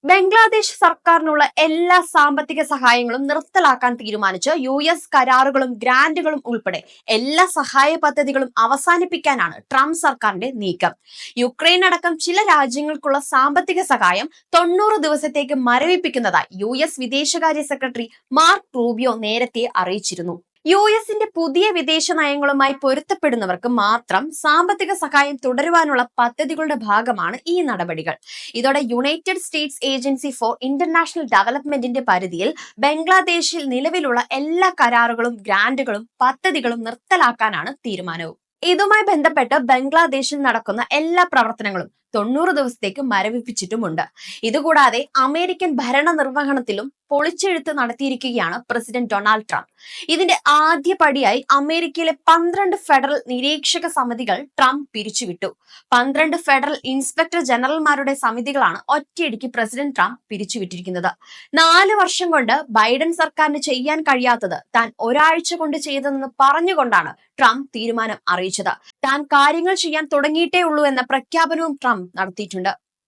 ബംഗ്ലാദേശ് സർക്കാരിനുള്ള എല്ലാ സാമ്പത്തിക സഹായങ്ങളും നിർത്തലാക്കാൻ തീരുമാനിച്ച് US കരാറുകളും ഗ്രാന്റുകളും ഉൾപ്പെടെ എല്ലാ സഹായ പദ്ധതികളും അവസാനിപ്പിക്കാനാണ് ട്രംപ് സർക്കാരിന്റെ നീക്കം. യുക്രൈൻ അടക്കം ചില രാജ്യങ്ങൾക്കുള്ള സാമ്പത്തിക സഹായം 90 ദിവസത്തേക്ക് മരവിപ്പിക്കുന്നതായി US വിദേശകാര്യ സെക്രട്ടറി മാർക്ക് റൂബിയോ നേരത്തെ അറിയിച്ചിരുന്നു. US പുതിയ വിദേശ നയങ്ങളുമായി പൊരുത്തപ്പെടുന്നവർക്ക് മാത്രം സാമ്പത്തിക സഹായം തുടരുവാനുള്ള പദ്ധതികളുടെ ഭാഗമാണ് ഈ നടപടികൾ. ഇതോടെ United States agency for international ഡെവലപ്മെന്റിന്റെ പരിധിയിൽ ബംഗ്ലാദേശിൽ നിലവിലുള്ള എല്ലാ കരാറുകളും ഗ്രാന്റുകളും പദ്ധതികളും നിർത്തലാക്കാനാണ് തീരുമാനവും. ഇതുമായി ബന്ധപ്പെട്ട് ബംഗ്ലാദേശിൽ നടക്കുന്ന എല്ലാ പ്രവർത്തനങ്ങളും 90 ദിവസത്തേക്ക് മരവിപ്പിച്ചിട്ടുമുണ്ട്. ഇതുകൂടാതെ അമേരിക്കൻ ഭരണ നിർവഹണത്തിലും പൊളിച്ചെഴുത്ത് നടത്തിയിരിക്കുകയാണ് പ്രസിഡന്റ് ഡൊണാൾഡ് ട്രംപ്. ഇതിന്റെ ആദ്യ പടിയായി അമേരിക്കയിലെ 12 ഫെഡറൽ നിരീക്ഷക സമിതികൾ ട്രംപ് പിരിച്ചുവിട്ടു. 12 ഫെഡറൽ ഇൻസ്പെക്ടർ ജനറൽമാരുടെ സമിതികളാണ് ഒറ്റയടിക്ക് പ്രസിഡന്റ് ട്രംപ് പിരിച്ചുവിട്ടിരിക്കുന്നത്. 4 വർഷം കൊണ്ട് ബൈഡൻ സർക്കാരിന് ചെയ്യാൻ കഴിയാത്തത് താൻ ഒരാഴ്ച കൊണ്ട് ചെയ്തതെന്ന് പറഞ്ഞുകൊണ്ടാണ് ട്രംപ് തീരുമാനം അറിയിച്ചത്. താൻ കാര്യങ്ങൾ ചെയ്യാൻ തുടങ്ങിയിട്ടേ ഉള്ളൂ എന്ന പ്രഖ്യാപനവും ട്രംപ് നടത്തിയിട്ടുണ്ട്.